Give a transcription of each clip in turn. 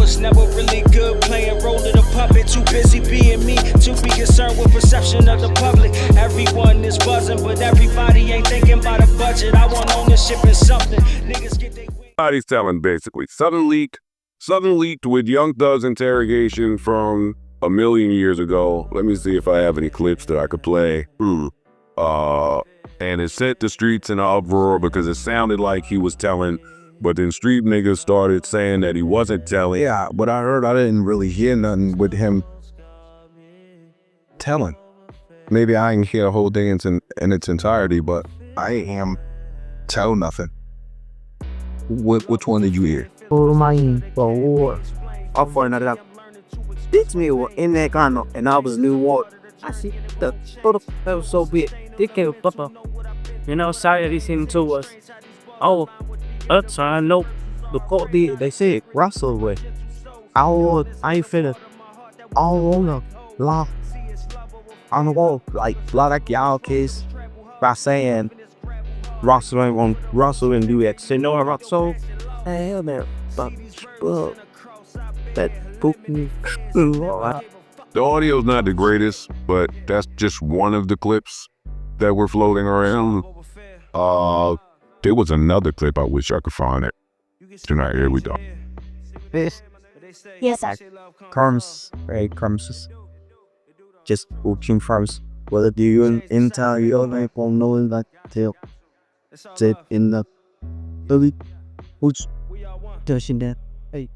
was never really good playing role of the puppet. Too busy being me to be concerned with perception of the public. Everyone is buzzing, but everybody ain't thinking about a budget. I want ownership in something. Niggas get they Body's telling basically. Southern leaked with Young Thug's interrogation from a million years ago. Let me see if I have any clips that I could play. And it set the streets in an uproar because it sounded like he was telling, but then street niggas started saying that he wasn't telling. Yeah, but I didn't really hear nothing with him telling. Maybe I didn't hear the whole thing in its entirety, but I ain't hear him tell nothing. Which one did you hear? I'll find that out. This me was in that car and I was new water. I see the photo that was so big. They came up, you know, sorry they seen to us. Oh, that's I know. The court did. They said Russell way. I ain't finna. All on the block, on the wall, like y'all kids by saying Russell ain't want Russell and do that. Say no, Russell. Hell man, but that book. The audio's not the greatest, but that's just one of the clips that were floating around. There was another clip. I wish I could find it. Tonight, here we go. Yes, sir. Crumbs, right? Crumbs. Just watching first. Whether do you enter your life or knowing that tale. Said in the movie. Who's touching that? Hey.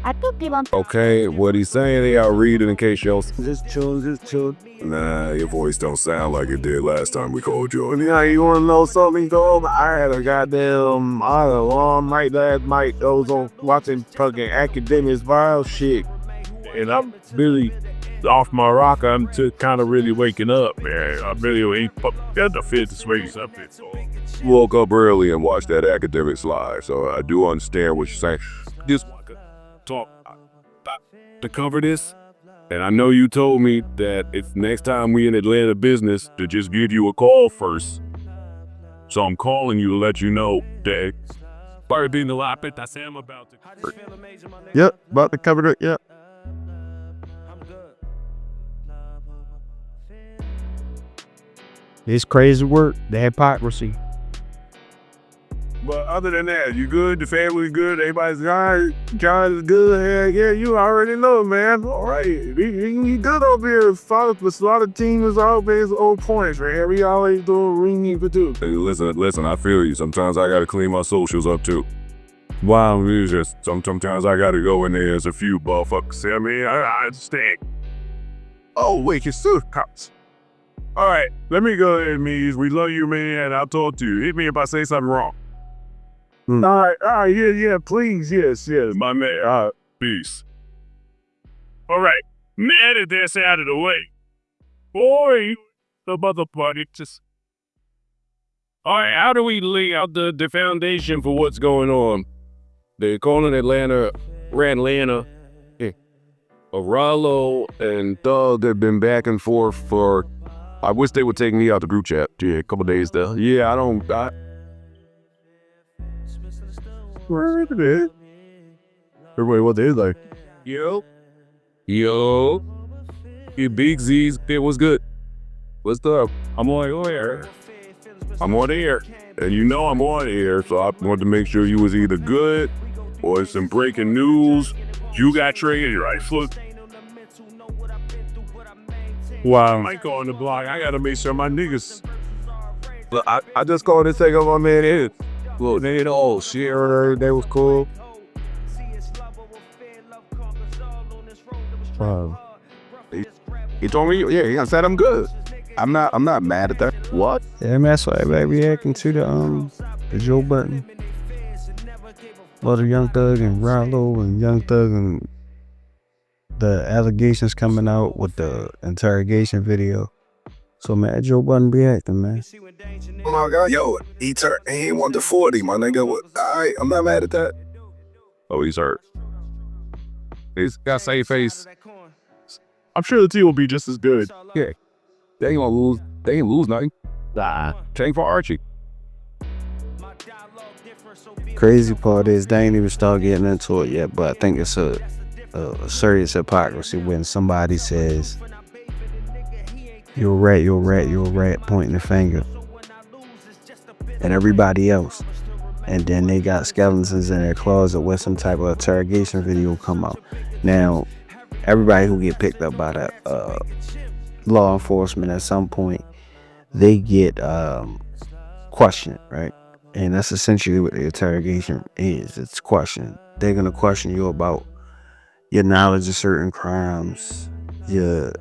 I took him on. Okay, what he's saying, I'll read it in case y'all. Just chill. Nah, your voice don't sound like it did last time we called you. Yeah, you wanna know something, though? I had a goddamn long night last night. I was on watching fucking academics vile shit. And I'm really off my rocker. I'm kind of really waking up, man. I really ain't got the fit to swing something. So woke up early and watched that academics live, so I do understand what you're saying. Just talk to cover this. And I know you told me that if next time we in Atlanta business to just give you a call first. So I'm calling you to let you know that part being the lot bit I say I'm about to. Yep, about to cover it. Yep. It's crazy work. The hypocrisy. But other than that, you good? The family's good? Everybody's all right? John is good? Yeah, you already know, man. All right. He good over here. A lot of teams always on points, man. We always doing ring for two. Hey, listen, I feel you. Sometimes I gotta clean my socials up too. Wow, it's just sometimes I gotta go in there as a few motherfuckers. I mean, I understand. Oh, wait, you're still cops. All right, let me go ahead, Mies. We love you, man. I'll talk to you. Hit me if I say something wrong. All right, yeah, please, yes, my man, peace. All right, now that that's out of the way, boy, the motherfucker just. All right, how do we lay out the foundation for what's going on? They're calling Atlanta. Ralo and Thug have been back and forth for. I wish they would take me out the group chat. Yeah, a couple days there. Yeah, Where is it? Everybody, what they like? Yo, you Big Z's, it was good. What's up? I'm on air. And you know I'm on air, so I wanted to make sure you was either good or some breaking news. You got traded, right? Look. Wow. Mike on the block. I gotta make sure my niggas. Look, I just called to take up my man in. Look, they did all shit. They was cool. He told me, yeah, he said I'm good. I'm not mad at that. What? Yeah, man, that's why I reacting to the Joe Budden. Well, the Young Thug and Ralo and Young Thug and the allegations coming out with the interrogation video. So, man, Joe Budden reacting, man. Oh my God, yo, he ain't won the 40, my nigga. All right, I'm not mad at that. Oh, he's hurt. He's got save face. I'm sure the team will be just as good. Yeah, they ain't gonna lose. They ain't lose nothing. Nah, tank for Archie. Crazy part is they ain't even start getting into it yet, but I think it's a a serious hypocrisy when somebody says, "You're a rat, you're a rat, you're a rat," pointing the finger at everybody else. And then they got skeletons in their closet with some type of interrogation video come out. Now, everybody who get picked up by the law enforcement at some point, they get questioned, right? And that's essentially what the interrogation is. It's questioning. They're gonna question you about your knowledge of certain crimes, your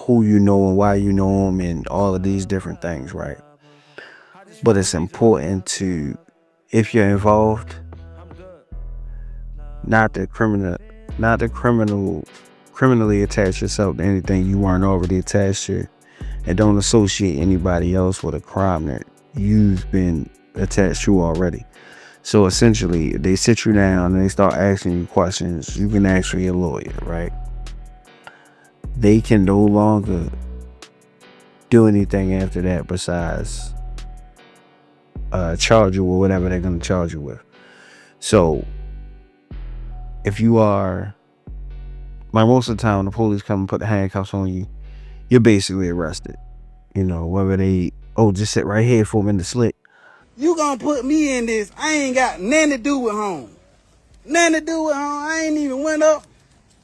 who you know and why you know them, and all of these different things, right? But it's important to, if you're involved, not to criminally attach yourself to anything you weren't already attached to, and don't associate anybody else with a crime that you've been attached to already. So essentially, they sit you down and they start asking you questions. You can ask for your lawyer, right? They can no longer do anything after that besides charge you with whatever they're going to charge you with. So if you are, like, most of the time when the police come and put the handcuffs on you, you're basically arrested. You know, whether they, just sit right here for a minute slick. You gonna put me in this, I ain't got nothing to do with home. Nothing to do with home, I ain't even went up.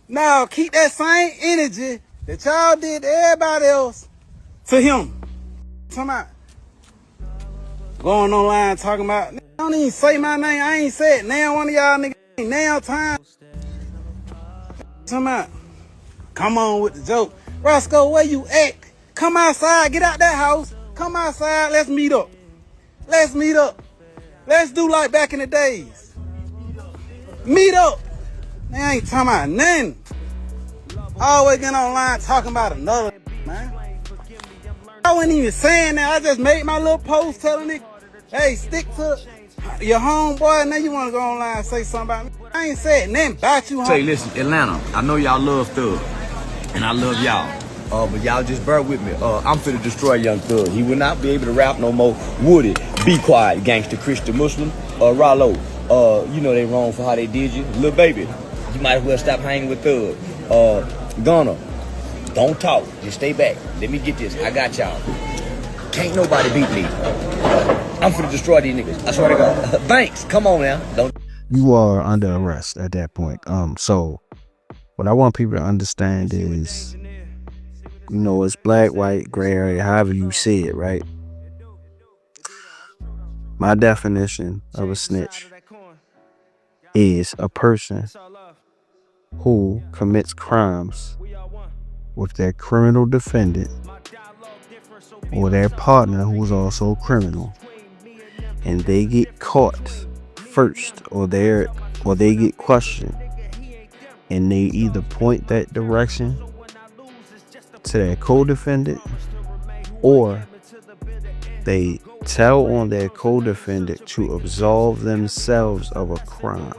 Now, keep that same energy that y'all did to everybody else to him. Somebody going online talking about, don't even say my name, I ain't said now one of y'all niggas ain't now time. Somebody, come on with the joke. Roscoe, where you at? Come outside, get out that house. Come outside, let's meet up. Let's meet up. Let's do like back in the days. Meet up. They ain't talking about nothing. Always getting online talking about another, man. I wasn't even saying that. I just made my little post telling it, hey, stick to your homeboy. Now you want to go online and say something about me. I ain't said nothing about you, homie. Say, listen, Atlanta, I know y'all love Thug, and I love y'all. But y'all just bear with me. I'm finna destroy Young Thug. He will not be able to rap no more. Woody, be quiet, gangster, Christian, Muslim. Ralo, you know they wrong for how they did you. Lil Baby, you might as well stop hanging with Thug. Gunna, don't talk, just stay back. Let me get this, I got y'all. Can't nobody beat me. I'm finna destroy these niggas, I swear to God. Banks, come on now. Don't. You are under arrest at that point. So what I want people to understand is, you know, it's black, white, gray area, however you see it, right? My definition of a snitch is a person who commits crimes with their criminal defendant or their partner who is also a criminal, and they get caught first, or they get questioned, and they either point that direction to their co-defendant, or they tell on their co-defendant to absolve themselves of a crime.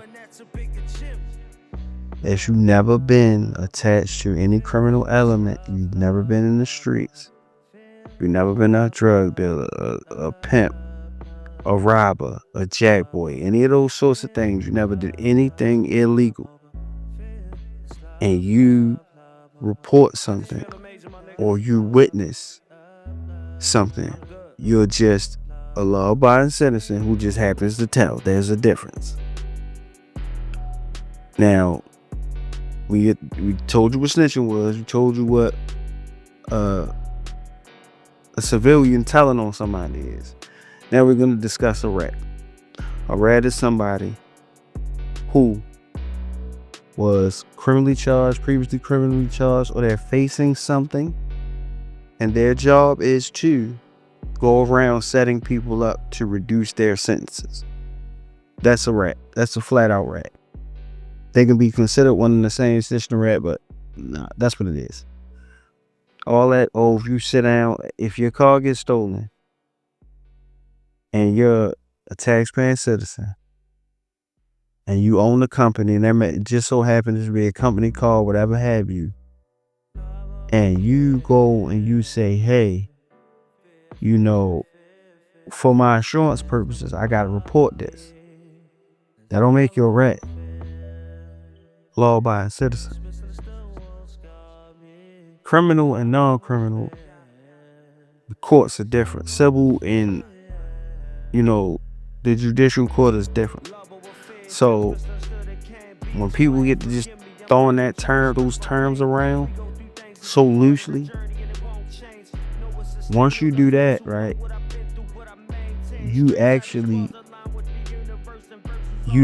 If you've never been attached to any criminal element, you've never been in the streets, you've never been a drug dealer, a pimp, a robber, a jackboy, any of those sorts of things, you never did anything illegal, and you report something or you witness something, you're just a law-abiding citizen who just happens to tell. There's a difference. Now, we told you what snitching was. We told you what a civilian telling on somebody is. Now we're going to discuss a rat. A rat is somebody who was previously criminally charged, or they're facing something, and their job is to go around setting people up to reduce their sentences. That's a rat. That's a flat out rat. They can be considered one and the same, snitch and rat, but nah, that's what it is. All that, if you sit down, if your car gets stolen and you're a taxpaying citizen and you own a company, and there just so happens to be a company called whatever have you, and you go and you say, hey, you know, for my insurance purposes, I got to report this. That don't make you a rat. law-abiding citizen. Criminal and non-criminal, the courts are different. Civil and, you know, the judicial court is different. So when people get to just throwing those terms around so loosely, once you do that, right, you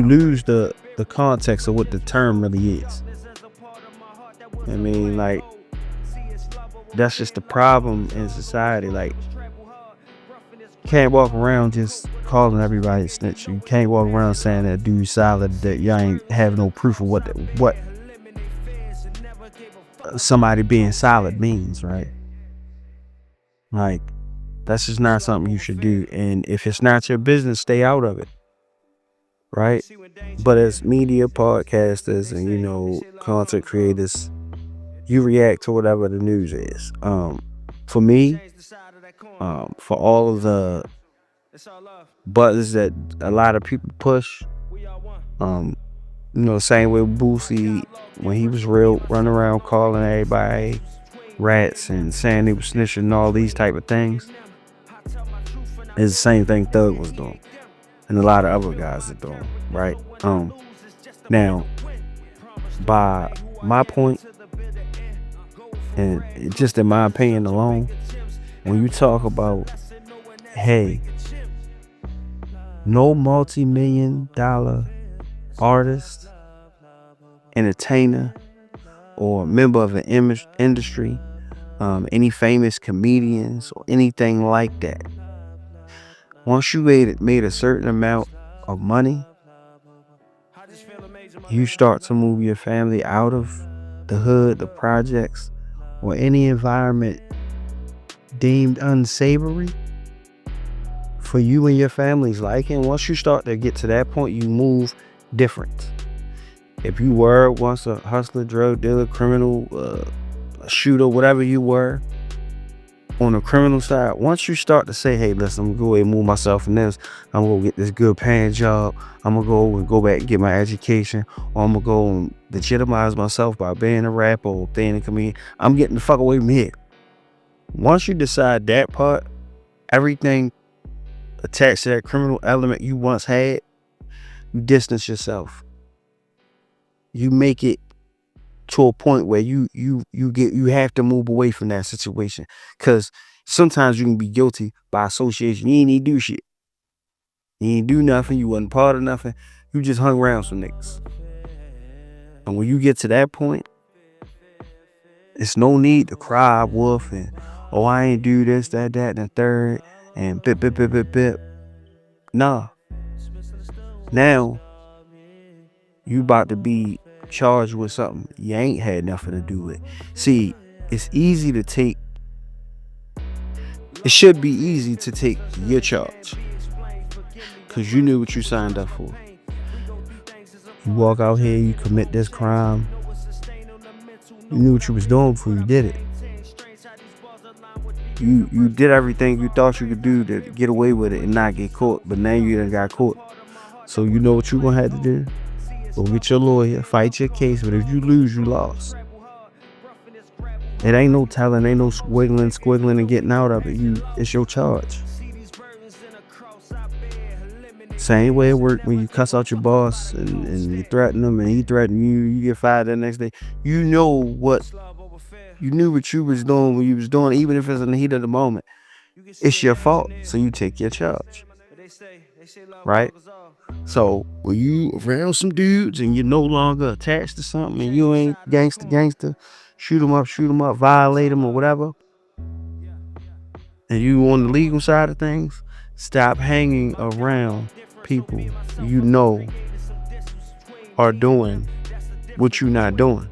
lose the context of what the term really is. I mean, like, that's just the problem in society. Like, you can't walk around just calling everybody a snitch. You can't walk around saying that dude's solid, that y'all ain't have no proof of what somebody being solid means, right? Like, that's just not something you should do. And if it's not your business, stay out of it, right? But as media podcasters and, you know, content creators, you react to whatever the news is. For me, for all of the buttons that a lot of people push, you know, same with Boosie when he was real, running around calling everybody rats and saying they were snitching and all these type of things, is the same thing Thug was doing and a lot of other guys are doing, right? Now, by my point, and just in my opinion alone, when you talk about, hey, no multi-million-dollar artist, entertainer, or member of an industry, any famous comedians or anything like that, once you made a certain amount of money, you start to move your family out of the hood, the projects, or any environment deemed unsavory for you and your family's liking. Once you start to get to that point, you move different. If you were once a hustler, drug dealer, criminal, a shooter, whatever you were on the criminal side, once you start to say, hey, listen, I'm gonna go ahead and move myself in this, I'm gonna get this good paying job, I'm gonna go back and get my education, or I'm gonna go and legitimize myself by being a rapper or being a comedian, I'm getting the fuck away from here. Once you decide that part, everything attached to that criminal element you once had, you distance yourself. You make it to a point where you have to move away from that situation, because sometimes you can be guilty by association. You ain't even do shit. You ain't do nothing. You wasn't part of nothing. You just hung around some niggas. And when you get to that point, it's no need to cry wolf and, oh, I ain't do this, that, and the third, and bip. Nah. Now you about to be charged with something you ain't had nothing to do with. See, it's easy to take. It should be easy to take your charge, because you knew what you signed up for. You walk out here, you commit this crime. You knew what you was doing before you did it. You did everything you thought you could do to get away with it and not get caught, but now you done got caught. So you know what you gonna have to do? Go get your lawyer, fight your case, but if you lose, you lost. It ain't no telling, ain't no squiggling and getting out of it. It's your charge. Same way it worked when you cuss out your boss and you threaten him and he threaten you, you get fired the next day. You knew what you was doing when you was doing it, even if it's in the heat of the moment. It's your fault, so you take your charge. Right? So when you around some dudes and you're no longer attached to something and you ain't gangster, shoot them up, violate them or whatever, and you on the legal side of things, stop hanging around people you know are doing what you're not doing.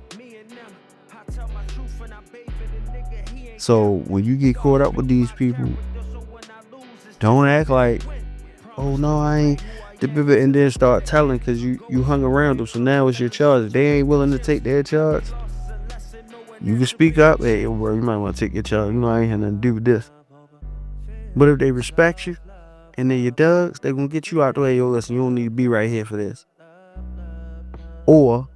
So when you get caught up with these people, don't act like, oh no, I ain't, and then start telling because you hung around them. So now it's your charge. If they ain't willing to take their charge, you can speak up. Hey, bro, you might want to take your charge. You know, I ain't had nothing to do with this. But if they respect you and they're your thugs, they're going to get you out the way. Yo, listen, you don't need to be right here for this. Or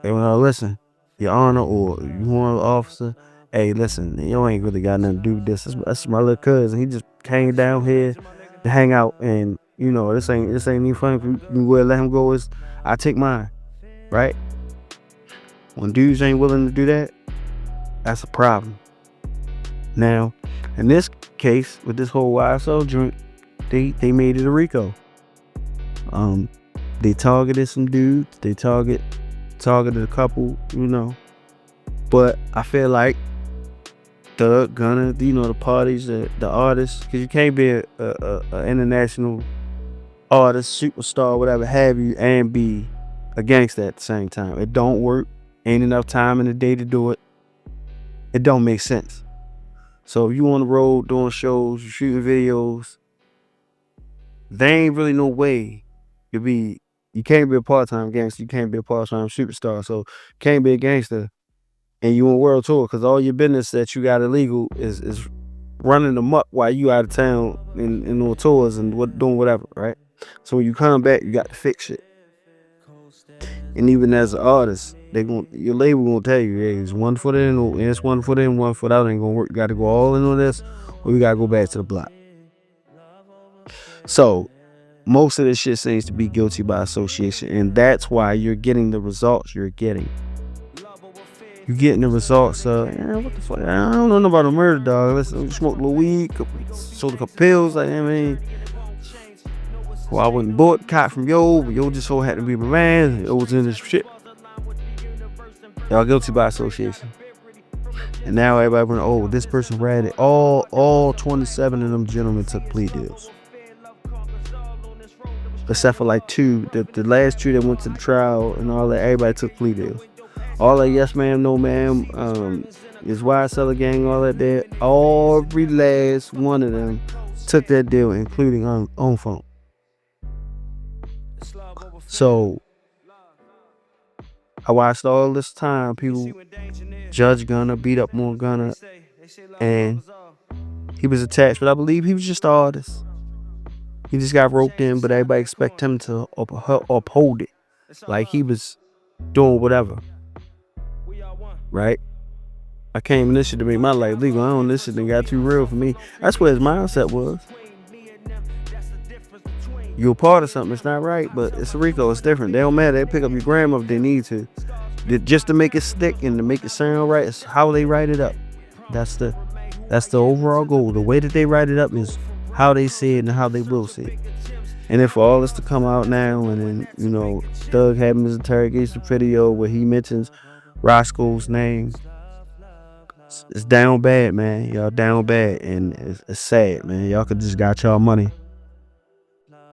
Hey, well, listen, Your Honor, or you want an officer, hey, listen, you ain't really got nothing to do with this. That's my little cousin. He just came down here to hang out, and you know, this ain't even funny. If you will let him go, I take mine, right? When dudes ain't willing to do that, that's a problem. Now, in this case, with this whole YSL joint, they made it a RICO. They targeted some dudes. They targeted a couple, you know. But I feel like Thug, Gunna, you know, the parties, the artists, because you can't be a international artist, superstar, whatever have you, and be a gangster at the same time. It don't work. Ain't enough time in the day to do it. It don't make sense. So if you on the road doing shows, shooting videos, there ain't really no way you can't be a part-time gangster, you can't be a part-time superstar, so you can't be a gangster and you on world tour, because all your business that you got illegal is running amok while you out of town and on tours and doing whatever, right? So when you come back, you got to fix shit. And even as an artist, your label gonna tell you, hey, it's 1 foot in, and it's 1 foot in, 1 foot out, ain't gonna work. You gotta go all in on this, or you gotta go back to the block. So most of this shit seems to be guilty by association, and that's why you're getting the results you're getting. You're getting the results of, what the fuck? I don't know about a murder, dog. Let's smoke a little weed, sold a couple pills, like, I mean. Well, I went and bought cop from Yo, but Yo just so happened to be my man. Yo was in this shit. Y'all guilty by association. And now everybody went, oh, this person ratted. All 27 of them gentlemen took plea deals. Except for like 2. The last 2 that went to the trial and all that, everybody took plea deals. All that yes ma'am, no ma'am, is YSL gang, all that there. Every last one of them took that deal, including on phone. So I watched all this time people judge Gunna, beat up more Gunna, and he was attached, but I believe he was just an artist. He just got roped in, but everybody expect him to uphold it, like he was doing whatever, right? I came in this shit to make my life legal. I don't this shit that got too real for me. That's where his mindset was. You're a part of something, it's not right, but it's a RICO, it's different. They don't matter, they pick up your grandma if they need to. Just to make it stick and to make it sound right, it's how they write it up. That's the overall goal. The way that they write it up is how they see it and how they will see it. And then for all this to come out now, and then, you know, Thug having his interrogation video where he mentions Roscoe's name, it's down bad, man. Y'all down bad, and it's sad, man. Y'all could just got y'all money.